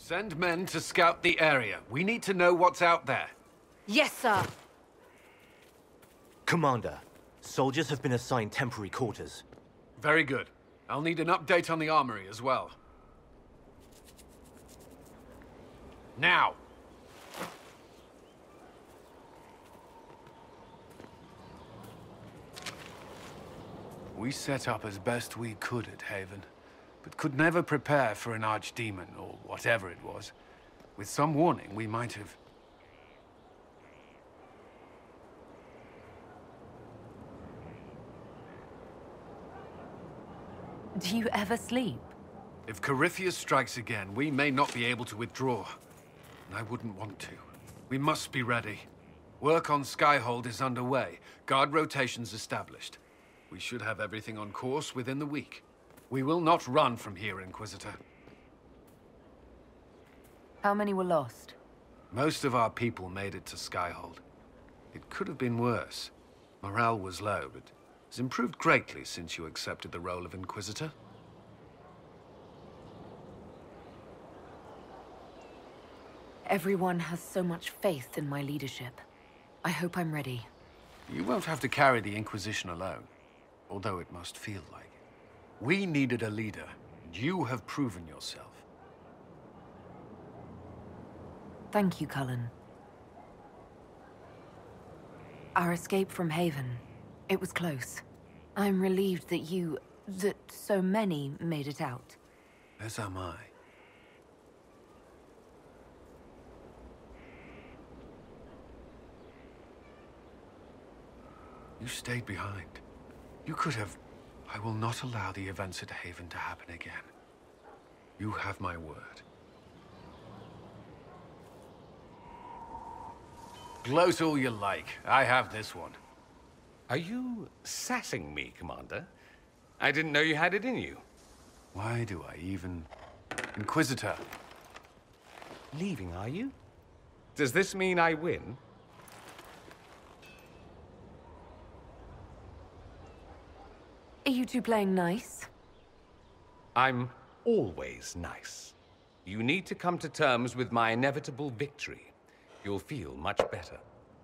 Send men to scout the area. We need to know what's out there. Yes, sir. Commander, soldiers have been assigned temporary quarters. Very good. I'll need an update on the armory as well. Now! We set up as best we could at Haven, but could never prepare for an archdemon, or whatever it was. With some warning, we might have... Do you ever sleep? If Corypheus strikes again, we may not be able to withdraw. And I wouldn't want to. We must be ready. Work on Skyhold is underway. Guard rotations established. We should have everything on course within the week. We will not run from here, Inquisitor. How many were lost? Most of our people made it to Skyhold. It could have been worse. Morale was low, but it's improved greatly since you accepted the role of Inquisitor. Everyone has so much faith in my leadership. I hope I'm ready. You won't have to carry the Inquisition alone, although it must feel like it. We needed a leader, and you have proven yourself. Thank you, Cullen. Our escape from Haven, it was close. I'm relieved that so many made it out. As am I. You stayed behind. You could have... I will not allow the events at Haven to happen again. You have my word. Gloat all you like. I have this one. Are you sassing me, Commander? I didn't know you had it in you. Why do I even... Inquisitor. Leaving, are you? Does this mean I win? Are you two playing nice? I'm always nice. You need to come to terms with my inevitable victory. You'll feel much better.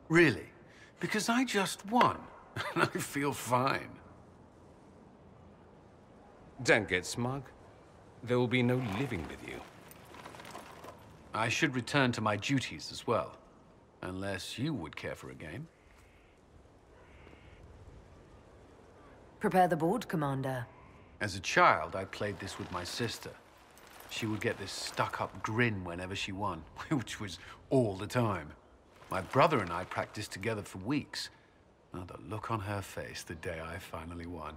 Really? Because I just won. And I feel fine. Don't get smug. There will be no living with you. I should return to my duties as well. Unless you would care for a game. Prepare the board, Commander. As a child, I played this with my sister. She would get this stuck-up grin whenever she won, which was all the time. My brother and I practiced together for weeks. Oh, the look on her face the day I finally won.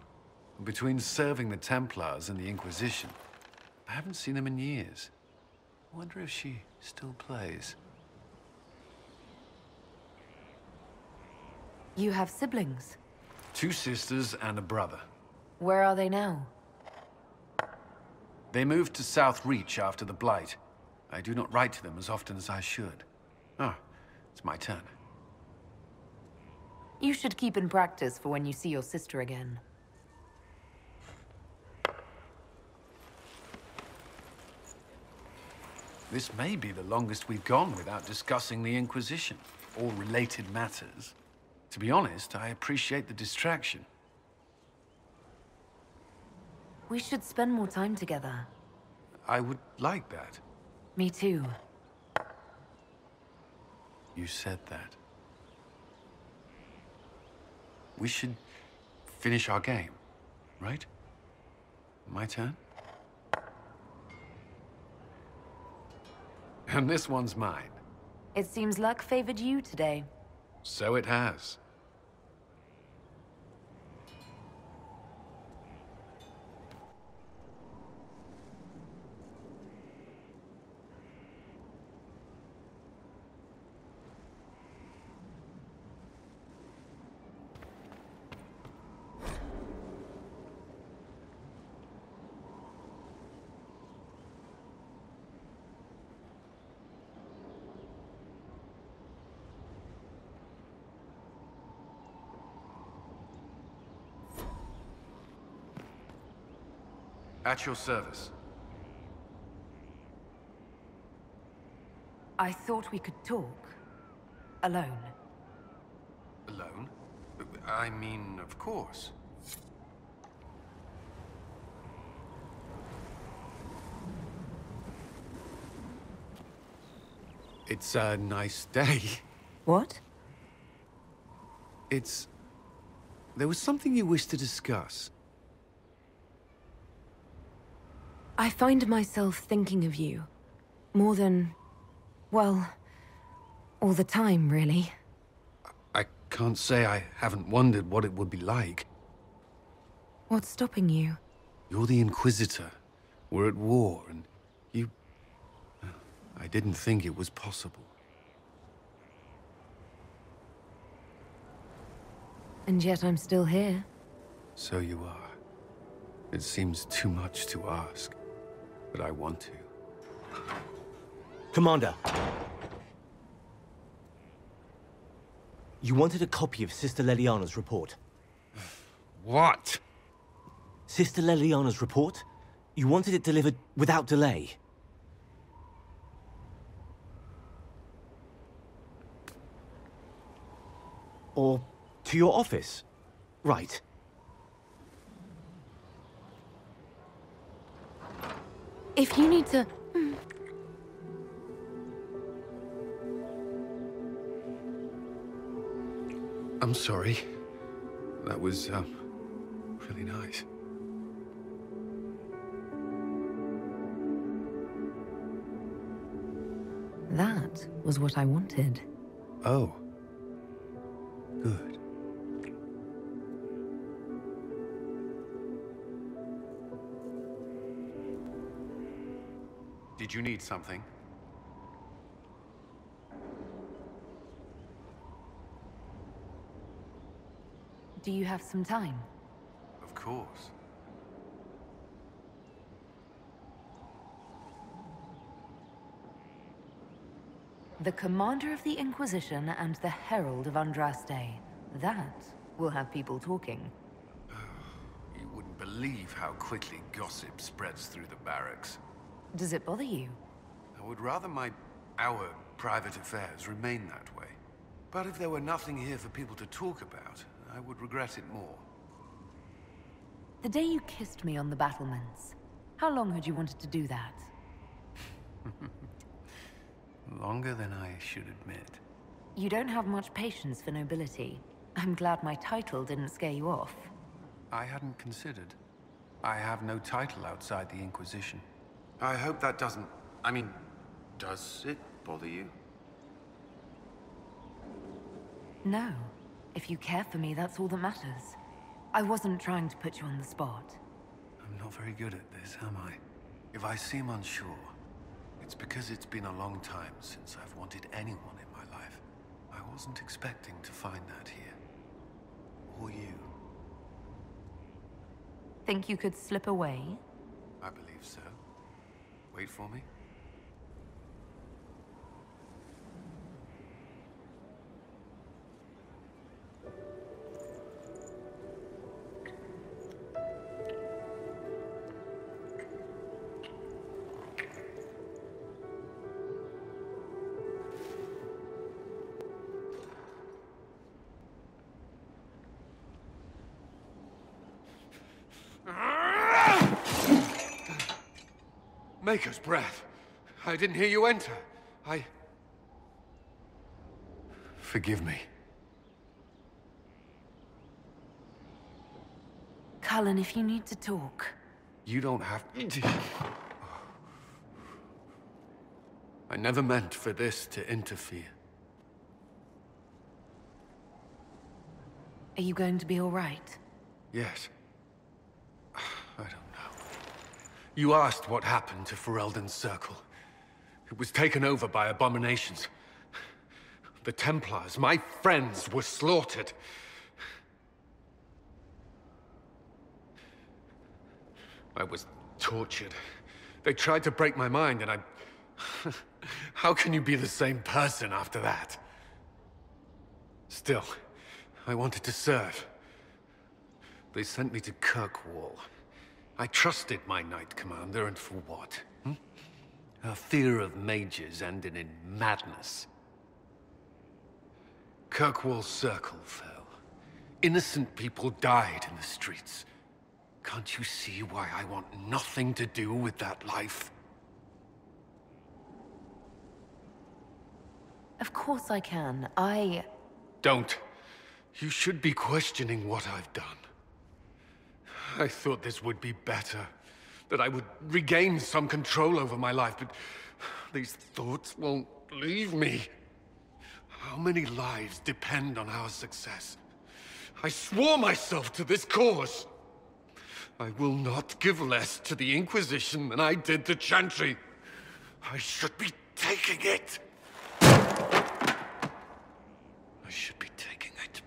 Between serving the Templars and the Inquisition, I haven't seen them in years. I wonder if she still plays. You have siblings? 2 sisters and a brother. Where are they now? They moved to South Reach after the Blight. I do not write to them as often as I should. Ah, it's my turn. You should keep in practice for when you see your sister again. This may be the longest we've gone without discussing the Inquisition, or related matters. To be honest, I appreciate the distraction. We should spend more time together. I would like that. Me too. You said that. We should finish our game, right? My turn? And this one's mine. It seems luck favored you today. So it has. At your service. I thought we could talk. Alone. Alone? I mean, of course. It's a nice day. What? There was something you wished to discuss. I find myself thinking of you. More than... well... all the time, really. I can't say I haven't wondered what it would be like. What's stopping you? You're the Inquisitor. We're at war, and you... I didn't think it was possible. And yet I'm still here. So you are. It seems too much to ask, but I want to. Commander. You wanted a copy of Sister Leliana's report. What? Sister Leliana's report? You wanted it delivered without delay. Or to your office. Right. If you need to... I'm sorry. That was, really nice. That was what I wanted. Oh. Good. Did you need something? Do you have some time? Of course. The Commander of the Inquisition and the Herald of Andraste. That will have people talking. You wouldn't believe how quickly gossip spreads through the barracks. Does it bother you? I would rather our private affairs remain that way. But if there were nothing here for people to talk about, I would regret it more. The day you kissed me on the battlements, how long had you wanted to do that? Longer than I should admit. You don't have much patience for nobility. I'm glad my title didn't scare you off. I hadn't considered. I have no title outside the Inquisition. I hope that doesn't... I mean, does it bother you? No. If you care for me, that's all that matters. I wasn't trying to put you on the spot. I'm not very good at this, am I? If I seem unsure, it's because it's been a long time since I've wanted anyone in my life. I wasn't expecting to find that here. Or you. Think you could slip away? I believe so. Wait for me. Maker's breath. I didn't hear you enter. Forgive me. Cullen, if you need to talk. You don't have... I never meant for this to interfere. Are you going to be all right? Yes. I don't know. You asked what happened to Ferelden's Circle. It was taken over by abominations. The Templars, my friends, were slaughtered. I was tortured. They tried to break my mind, and I... How can you be the same person after that? Still, I wanted to serve. They sent me to Kirkwall. I trusted my Knight Commander, and for what? Her fear of mages ended in madness. Kirkwall Circle fell. Innocent people died in the streets. Can't you see why I want nothing to do with that life? Of course I can. Don't. You should be questioning what I've done. I thought this would be better. That I would regain some control over my life, but these thoughts won't leave me. How many lives depend on our success? I swore myself to this cause. I will not give less to the Inquisition than I did to Chantry. I should be taking it. I should be taking it.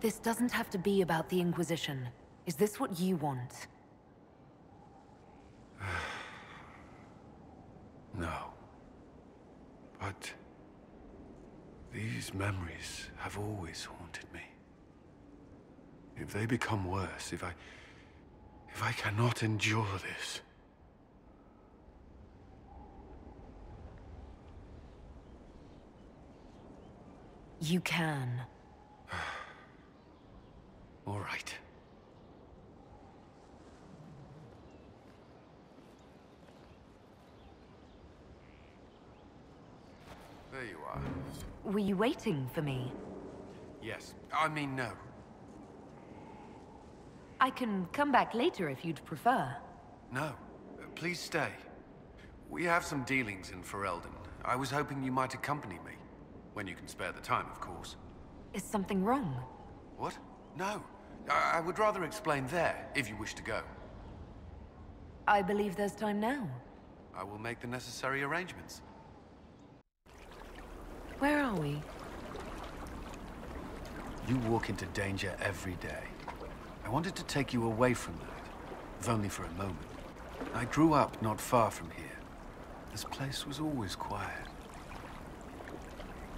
This doesn't have to be about the Inquisition. Is this what you want? No. But these memories have always haunted me. If they become worse, if I cannot endure this... You can. All right. There you are. Were you waiting for me? Yes. I mean, no. I can come back later if you'd prefer. No. Please stay. We have some dealings in Ferelden. I was hoping you might accompany me. When you can spare the time, of course. Is something wrong? What? No. I would rather explain there, if you wish to go. I believe there's time now. I will make the necessary arrangements. Where are we? You walk into danger every day. I wanted to take you away from that, if only for a moment. I grew up not far from here. This place was always quiet.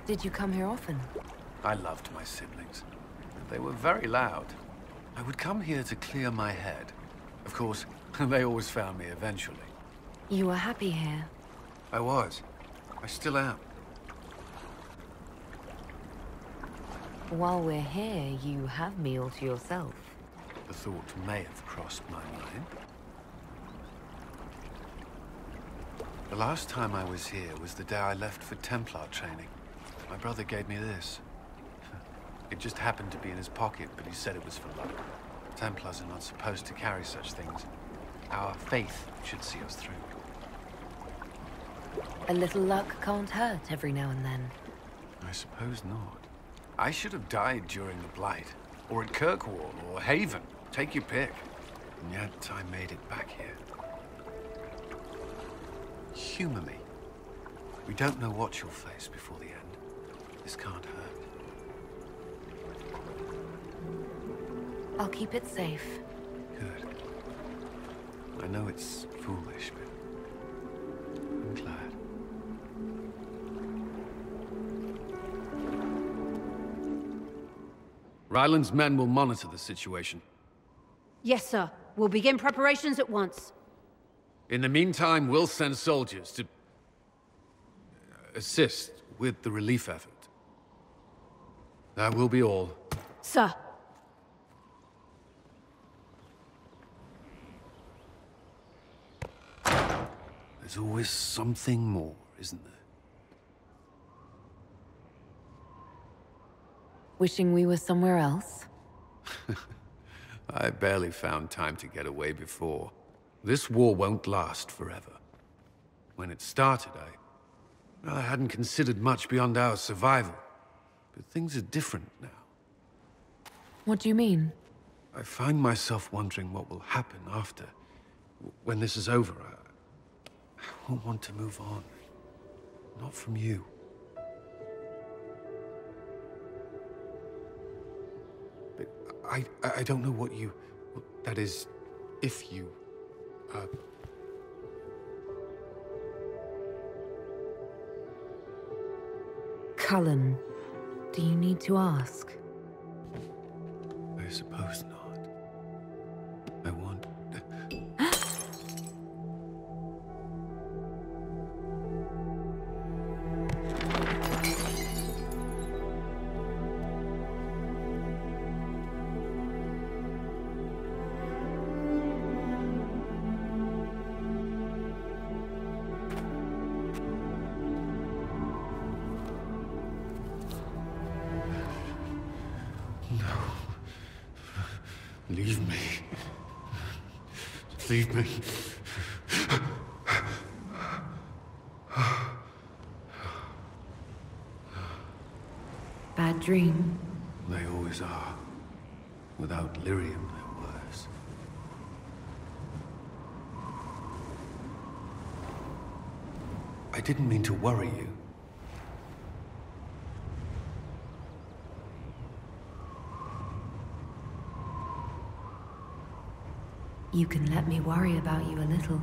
Did you come here often? I loved my siblings. They were very loud. I would come here to clear my head. Of course, they always found me eventually. You were happy here. I was. I still am. While we're here, you have me all to yourself. The thought may have crossed my mind. The last time I was here was the day I left for Templar training. My brother gave me this. It just happened to be in his pocket, but he said it was for luck. Templars are not supposed to carry such things. Our faith should see us through. A little luck can't hurt every now and then. I suppose not. I should have died during the Blight, or at Kirkwall, or Haven. Take your pick. And yet I made it back here. Humor me. We don't know what you'll face before the end. This can't hurt. I'll keep it safe. Good. I know it's foolish, but I'm glad. Ryland's men will monitor the situation. Yes, sir. We'll begin preparations at once. In the meantime, we'll send soldiers to assist with the relief effort. That will be all. Sir. There's always something more, isn't there? Wishing we were somewhere else? I barely found time to get away before. This war won't last forever. When it started, I hadn't considered much beyond our survival. But things are different now. What do you mean? I find myself wondering what will happen after. When this is over, I won't want to move on. Not from you. But I don't know what you... That is, if you... Cullen, do you need to ask? I suppose not. I want... Leave me. Leave me. Bad dream? They always are. Without lyrium, they're worse. I didn't mean to worry you. You can let me worry about you a little.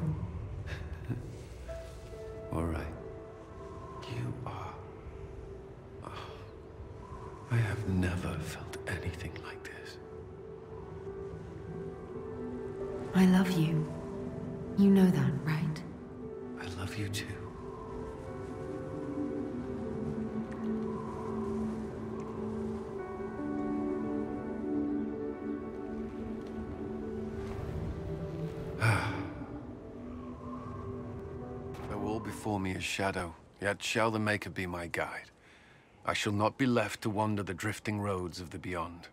All right. You are... I have never felt anything like this. I love you. You know that, right? I love you too. Though all before me is shadow, yet shall the Maker be my guide. I shall not be left to wander the drifting roads of the beyond.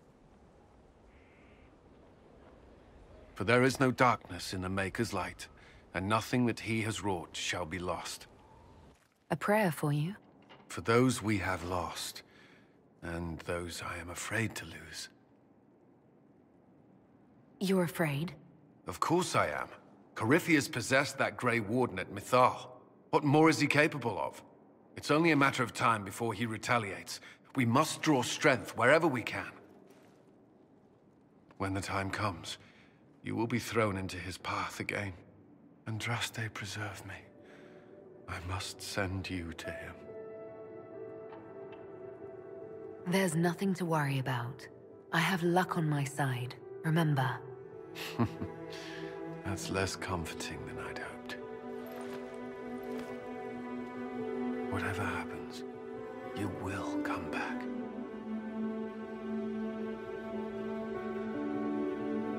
For there is no darkness in the Maker's light, and nothing that he has wrought shall be lost. A prayer for you? For those we have lost, and those I am afraid to lose. You're afraid? Of course I am. Corypheus possessed that Grey Warden at Mythal. What more is he capable of? It's only a matter of time before he retaliates. We must draw strength wherever we can. When the time comes, you will be thrown into his path again. Andraste, preserve me. I must send you to him. There's nothing to worry about. I have luck on my side, remember. That's less comforting than I'd hoped. Whatever happens, you will come back.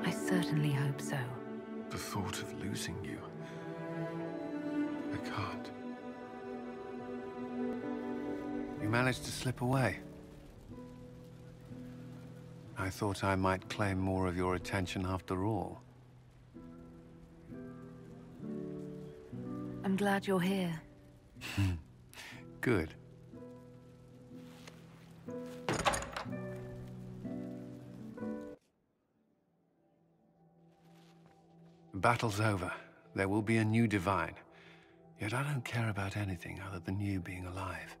I certainly hope so. The thought of losing you... I can't. You managed to slip away. I thought I might claim more of your attention after all. I'm glad you're here. Good. The battle's over. There will be a new divine. Yet I don't care about anything other than you being alive.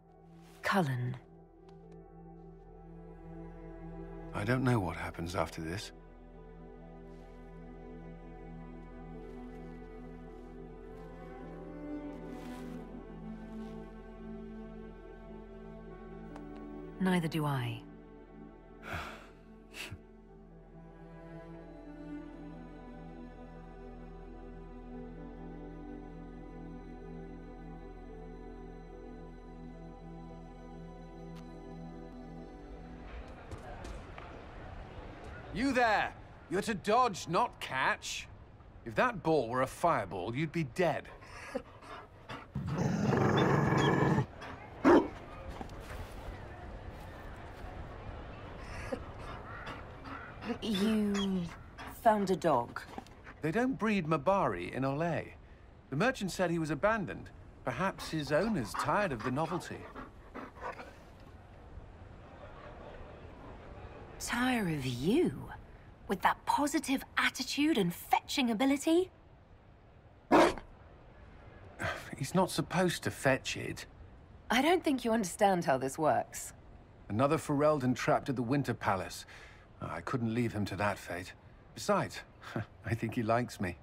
Cullen. I don't know what happens after this. Neither do I. You there! You're to dodge, not catch. If that ball were a fireball, you'd be dead. You found a dog. They don't breed Mabari in Olay. The merchant said he was abandoned. Perhaps his owner's tired of the novelty. Tire of you? With that positive attitude and fetching ability? He's not supposed to fetch it. I don't think you understand how this works. Another Ferelden trapped at the Winter Palace. I couldn't leave him to that fate. Besides, I think he likes me.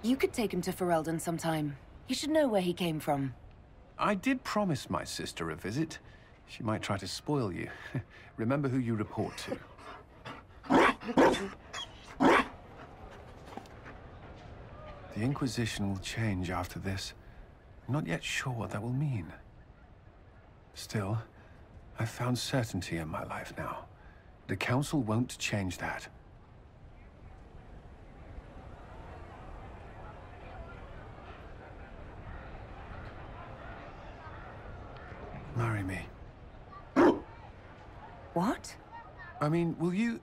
You could take him to Ferelden sometime. You should know where he came from. I did promise my sister a visit. She might try to spoil you. Remember who you report to. The Inquisition will change after this. I'm not yet sure what that will mean. Still, I've found certainty in my life now. The Council won't change that. Marry me. What? I mean, will you...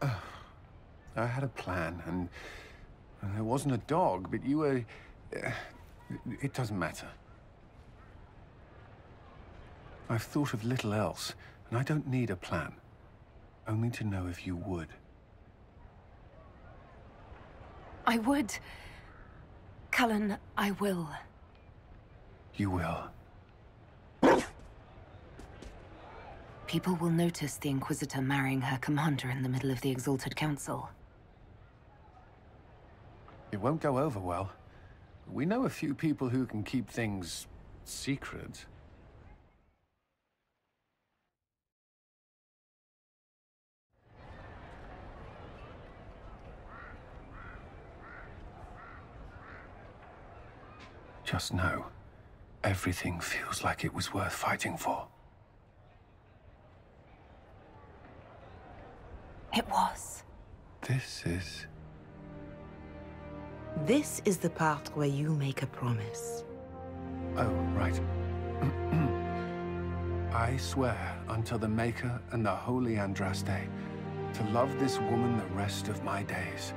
I had a plan, and there wasn't a dog, but you were... it doesn't matter. I've thought of little else, and I don't need a plan. Only to know if you would. I would. Cullen, I will. You will. People will notice the Inquisitor marrying her commander in the middle of the Exalted Council. It won't go over well. We know a few people who can keep things secret. Just know, everything feels like it was worth fighting for. It was. This is the part where you make a promise. Oh, right. I swear unto the Maker and the Holy Andraste to love this woman the rest of my days.